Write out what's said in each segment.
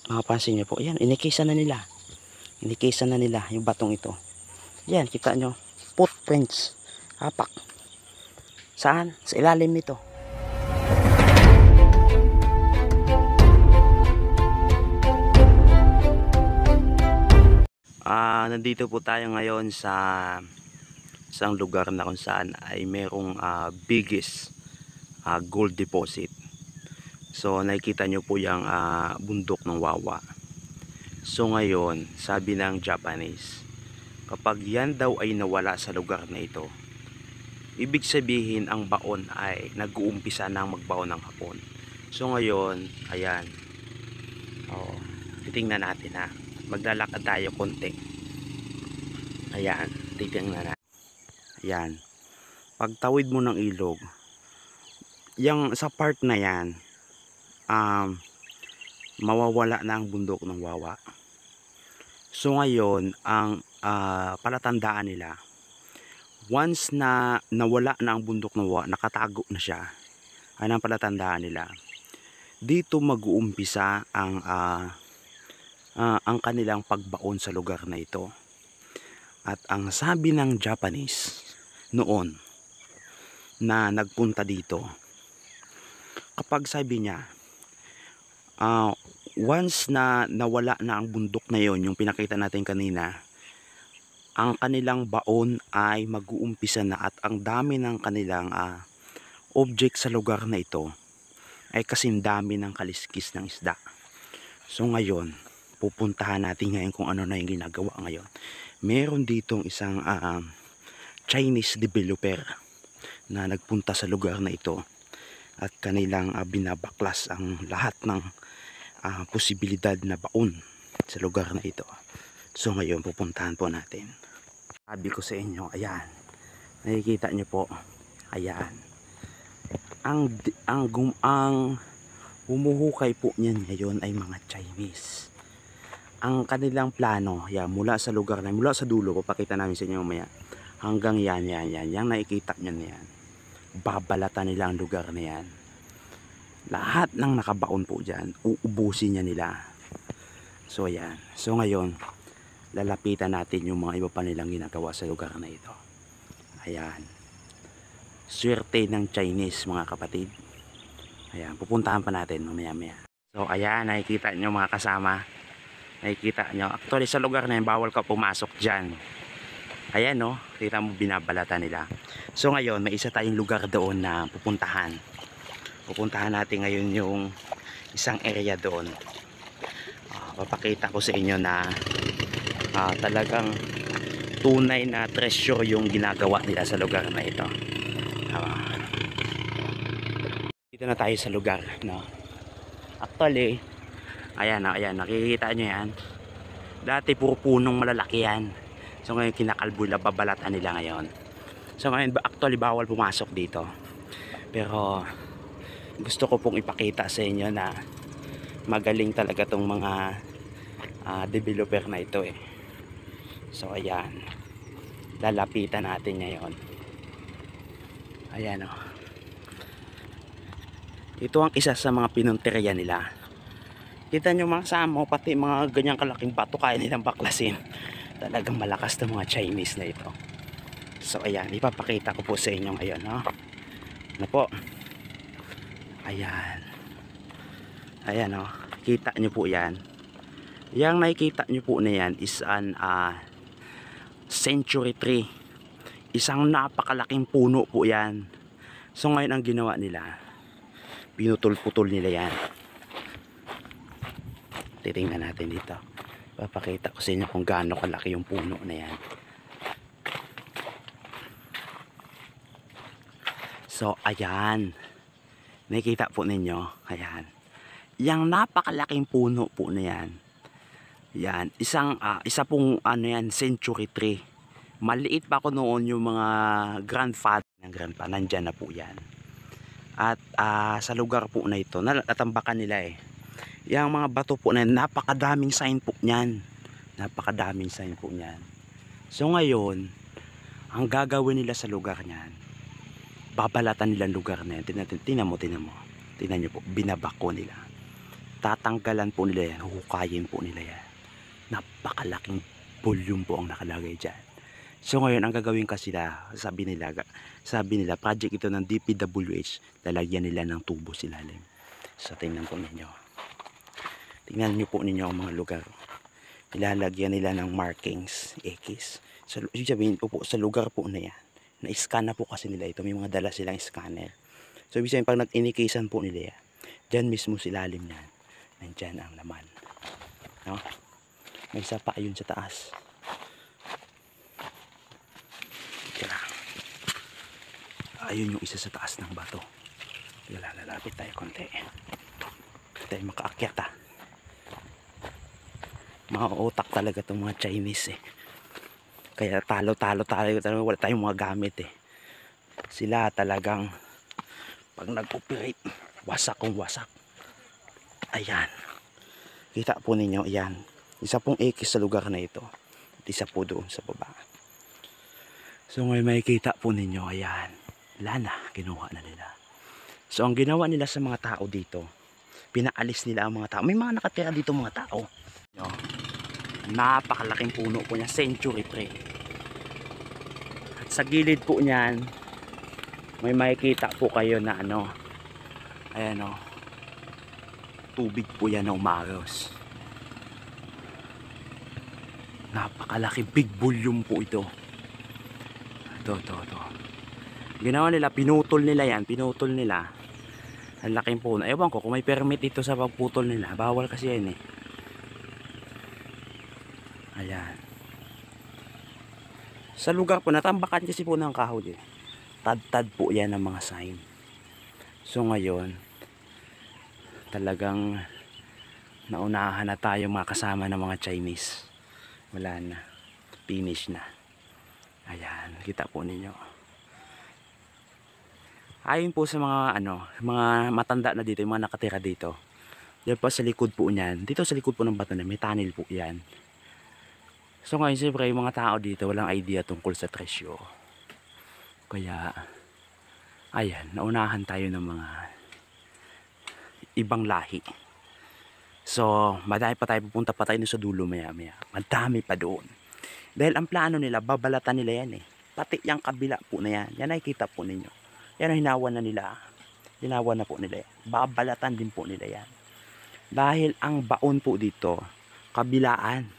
Mapapansin nyo po, ayan, inikisa na nila. Inikisa na nila yung batong ito. Ayan, kita nyo. Footprints. Hapak. Saan? Sa ilalim nito. Nandito po tayo ngayon sa isang lugar na kung saan ay merong biggest gold deposit. So nakikita nyo po yung bundok ng Wawa. So ngayon, sabi ng Japanese, kapag yan daw ay nawala sa lugar na ito, ibig sabihin ang baon ay nag-uumpisa ng magbaon ng hapon. So ngayon, ayan, titingnan natin ha. Maglalakad tayo konti. Ayan, titingnan natin. Ayan, pagtawid mo ng ilog, yung sa part na yan, mawawala na ang bundok ng Wawa. So ngayon, ang palatandaan nila, once na nawala na ang bundok ng Wawa, nakatago na siya, ang palatandaan nila, dito mag-uumpisa ang kanilang pagbaon sa lugar na ito. At ang sabi ng Japanese noon na nagpunta dito, kapag sabi niya, once na nawala na ang bundok na yon, yung pinakita natin kanina, ang kanilang baon ay mag-uumpisa na at ang dami ng kanilang object sa lugar na ito ay kasing dami ng kaliskis ng isda. So ngayon, pupuntahan natin ngayon kung ano na yung ginagawa ngayon. Meron ditong isang Chinese developer na nagpunta sa lugar na ito at kanilang binabaklas ang lahat ng posibilidad na baon sa lugar na ito. So ngayon pupuntahan po natin. Sabi ko sa inyo, ayan, nakikita nyo po, ayan, ang humuhukay po niyan ngayon ay mga Chinese. Ang kanilang plano, yan, mula sa lugar na, mula sa dulo, papakita namin sa inyo mamaya, hanggang yan, yung nakikita nyo na yan, babalatan nila ang lugar na yan. Lahat ng nakabaon po dyan, uubusin niya nila. So yan, so ngayon, lalapitan natin yung mga iba pa nilang ginagawa sa lugar na ito. Ayan, swerte ng Chinese mga kapatid. Ayan, pupuntahan pa natin mamaya. So ayan, nakikita nyo mga kasama, nakikita nyo, actually sa lugar na yan, bawal ka pumasok dyan. Ayan no, kita mo binabalatan nila. So ngayon, may isa tayong lugar doon na pupuntahan. Pupuntahan natin ngayon yung isang area doon. Papakita ko sa inyo na talagang tunay na treasure yung ginagawa nila sa lugar na ito. Dito na tayo sa lugar, no? Actually, ayan, nakikita nyo yan. Dati puro punong malalaki yan. So ngayon kinakalbo, babalatan nila ngayon. So ngayon actually bawal pumasok dito. Pero gusto ko pong ipakita sa inyo na magaling talaga tong mga developer na ito eh. So ayan, lalapitan natin ngayon. Ayan o. Ito ang isa sa mga pinunteriya nila. Kita nyo mga samo, pati mga ganyang kalaking bato kaya nilang baklasin. Talagang malakas na mga Chinese na ito. So ayan, ipapakita ko po sa inyo ngayon, no? Ano po? Ayan. Ayan, no? Kita nyo po yan. Yang nakikita nyo po na yan is an century tree. Isang napakalaking puno po yan. So ngayon ang ginawa nila, pinutol-putol nila yan. Titingnan natin dito. Papakita ko sa inyo kung gaano kalaki yung puno na yan. So ayan, nakikita po ninyo, ayan, yung napakalaking puno po na yan, yan, isa pong ano yan, century tree. Maliit pa ako noon, yung mga grandfather ng grandpa, nandyan na po yan. At sa lugar po na ito, natambakan nila eh. Yung mga bato po na yan, napakadaming sign po niyan. Napakadaming sign po niyan. So ngayon, ang gagawin nila sa lugar niyan, babalatan nila ang lugar na yan. Tingnan mo. Tingnan nyo po, binabako nila. tatanggalan po nila yan, huhukayin po nila yan. Napakalaking volume po ang nakalagay dyan. So ngayon ang gagawin kasi nila, sabi nila project ito ng DPWH, lalagyan nila ng tubo sa ilalim. So tingnan po ninyo. Tingnan niyo po ninyo ang mga lugar. Ilalagyan nila ng markings, X. So sabihin po, sa lugar po na yan, na-scan na po kasi nila ito, may mga dala silang scanner. So ibig sabihin pag nag-indication po nila yan, dyan mismo sa ilalim yan, nandyan ang laman. No? May isa pa ayun sa taas. Ayun yung isa sa taas ng bato. Lalapit tayo konti. Hindi tayo makaakyat ah. Mga utak talaga itong mga Chinese eh. Kaya talo wala tayong mga gamit eh. Sila talagang pag nag-operate, wasak kung wasak. Ayan. Kita po ninyo, ayan. Isa pong X sa lugar na ito. At isa po doon sa baba. So ngayon makikita po ninyo, ayan. Wala na, kinuha na nila. So ang ginawa nila sa mga tao dito, pinaalis nila ang mga tao. May mga nakatira dito mga tao. Napakalaking puno po niya, century pre. At sa gilid po niyan, may makikita po kayo na ano, ayan o, tubig po yan na umagos. Napakalaki, big volume po ito. Ito. Ginawa nila, pinutol nila yan, ang laking puno. Ewan ko kung may permit ito sa pagputol nila, bawal kasi yan eh. Ayan. Sa lugar po, natambakan kasi po ng kahoy eh. Tad po yan ng mga sign. So ngayon, talagang naunahan na tayo makasama ng mga Chinese. Wala na, finish na. Ayan, kita po ninyo. Ayon po sa mga mga matanda na dito, yung mga nakatira dito. Diyan po sa likod po niyan, dito sa likod po ng bato na may tunnel po yan. So ngayon siyempre yung mga tao dito walang idea tungkol sa tresyo. Kaya ayan, naunahan tayo ng mga ibang lahi. So madami pa tayo, pupunta pa tayo sa dulo maya. Madami pa doon. Dahil ang plano nila, babalatan nila yan eh. Pati yung kabila po na yan. Yan nakikita po ninyo. Yan ang hinawan na nila. Hinawan na po nila yan. Babalatan din po nila yan. Dahil ang baon po dito, kabilaan.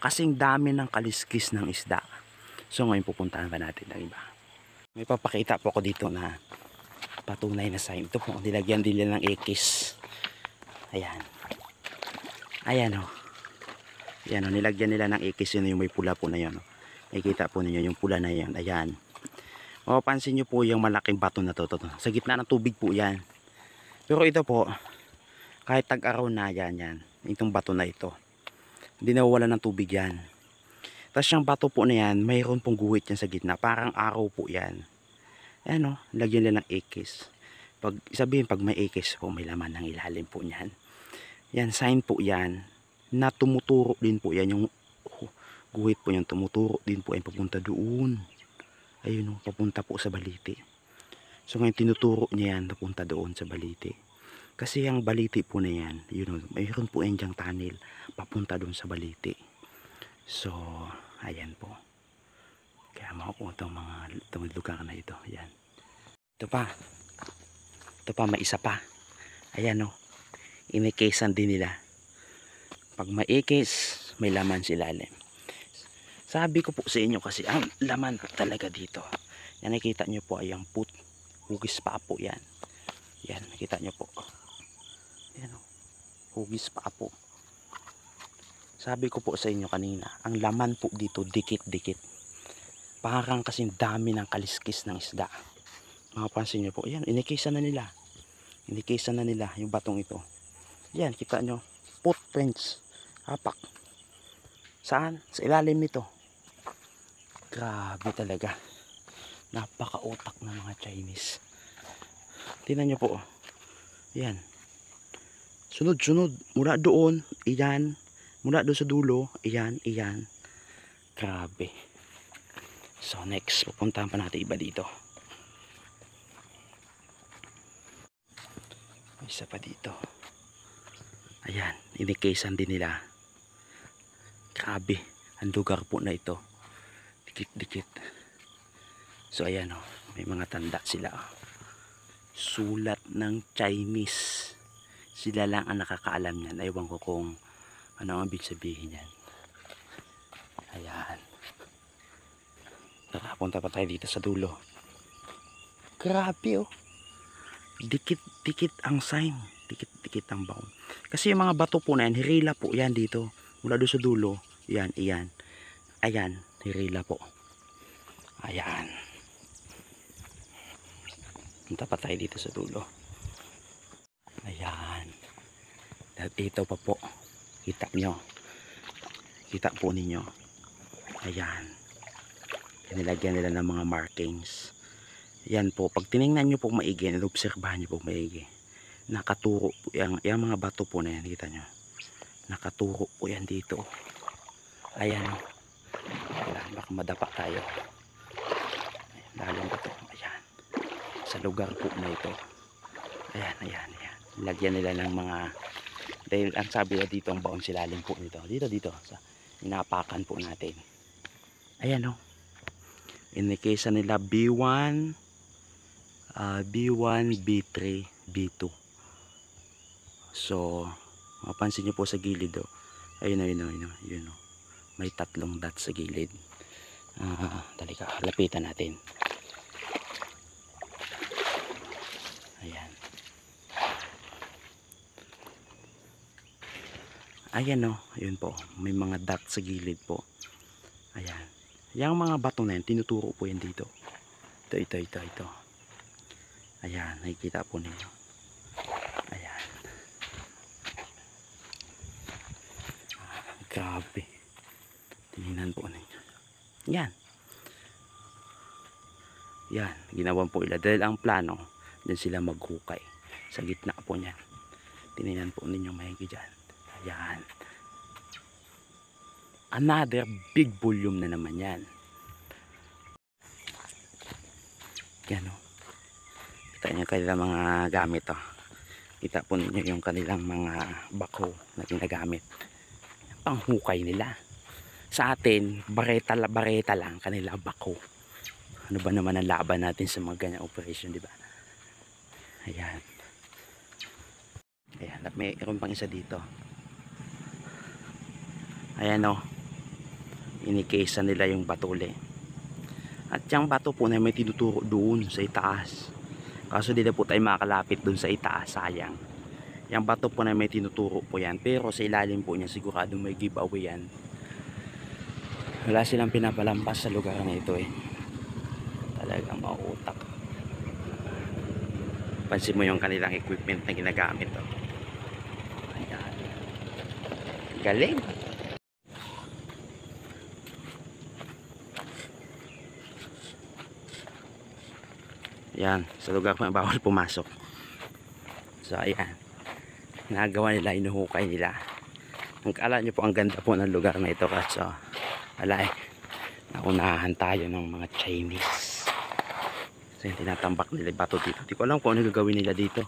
Kasing dami ng kaliskis ng isda. So ngayon pupuntahan pa natin ng iba. May papakita po ako dito na patunay na sign. Ito po, nilagyan din nila ng X. Ayan. Ayan o. Ayan o, nilagyan nila ng X. Yun yung may pula po na yun. Nakikita po ninyo yung pula na yan. Ayan. Mapapansin nyo po yung malaking bato na to. Sa gitna ng tubig po yan. Pero ito po, kahit tag-araw na yan. Itong bato na ito. Hindi nawawala ng tubig yan. Tapos yung bato po na yan, mayroon pong guhit yan sa gitna. Parang araw po yan. Ayan o, lagyan nila ng X. Sabihin pag may X po, may laman ng ilalim po niyan. Yan, sign po yan. Na tumuturo din po yan. Yung guhit po yan, tumuturo din po yan papunta doon. Ayun o, papunta po sa Balite. So ngayon tinuturo niya yan papunta doon sa Balite. Kasi yung Balite po na yan, yun o, mayroon po yan dyang tunnel papunta doon sa Balite. So, ayan po. Kaya makapunta ang mga lugar na ito. Ayan. Ito pa, may isa pa. Ayan o, inikesan din nila. Pag may ikis, may laman sa ilalim. Sabi ko po sa inyo kasi ang laman talaga dito. Yan, nakita nyo po ay ang hugis pa po yan. Yan, nakita nyo po. Yan o, hugis pa po. Sabi ko po sa inyo kanina, ang laman po dito dikit-dikit. Parang kasing dami ng kaliskis ng isda. Makapansin nyo po, yan, inikisan na nila. Inikisan na nila yung batong ito. Yan, kita nyo, footprints, hapak. Saan? Sa ilalim nito. Grabe talaga. Napaka-utak ng mga Chinese. Tingnan nyo po. Yan. Sunod-sunod. Mula doon, iyan. Mula doon sa dulo, iyan. Grabe. So next, pupuntahan pa natin iba dito. May isa pa dito. Ayan, inikesan din nila. Grabe, ang lugar po na ito. Dikit-dikit. So ayan oh, may mga tanda sila. Sulat ng Chinese. Sila lang ang nakakaalam niyan. Ewan ko kung ano ang ibig sabihin niyan. Ayan. Nakapunta pa tayo dito sa dulo. Grabe oh. Dikit-dikit ang sign. Dikit-dikit ang baon. Kasi yung mga bato po na yan, hirila po yan dito. Mula doon sa dulo. Yan, iyan. Ayan, hirila po. Ayan. Punta pa tayo dito sa dulo. Ayan. At ito pa po. Kita nyo. Kita po ninyo. Ayan. Nilagyan nila ng mga markings. Yan po. Pag tinignan nyo po maigi, obserbahan nyo po maigi. Nakaturo po. Yung mga bato po na yan. Kita nyo. Nakaturo po yan dito. Ayan o. Baka madapa tayo. Lalim ba ito? Ayan. Sa lugar po na ito. Ayan, ayan, ayan. Lagyan nila ng mga, dahil ang sabi na dito ang baon silalim po nito. Dito. Sa inapakan po natin. Ayan o. Inikesa nila B1, B1, B3, B2. So, mapansin nyo po sa gilid o. Ayun o. May tatlong dots sa gilid. Dali ka, lapitan natin. Ayan. Ayan o, yun po. May mga dots sa gilid po. Ayan. Yung mga bato na yan, tinuturo po yan dito. Ito. Ayan, nakikita po ninyo. Ayan. Grabe. Tingnan po ninyo. Yan. Yan, ginawan po nila. Dahil ang plano, dyan sila maghukay. Sa gitna po niyan. Tingnan po ninyo mahigi dyan. Ayan. Another big volume na naman yan. Yan o. Kita nyo kanilang mga gamit o. Kita po ninyo yung kanilang mga bako na ginagamit. Panghukay nila. Sa atin, bareta lang kanila bako. Ano ba naman ang laban natin sa mga ganyang operation, di ba? Ayan. Ayan, mayroon pang isa dito. Ayan o. Inikesa nila yung batuli. At yung bato po na may tinuturo doon sa itaas. Kaso di na po tayo makakalapit doon sa itaas, sayang. Yung bato po na may tinuturo po yan. Pero sa ilalim po niya sigurado may giveaway yan. Wala silang pinapalampas sa lugar na ito eh. Talagang mauutak. Pansin mo yung kanilang equipment na ginagamit oh. Ayan. Galing. Yan, sa lugar po na bawal pumasok. So ayan. Nagawa nila, inuhukay nila. Ang kala nyo po ang ganda po ng lugar na ito kasi wala eh. Naunahan tayo ng mga Chinese. So yung tinatambak nila bato dito. Hindi ko alam kung ano gagawin nila dito.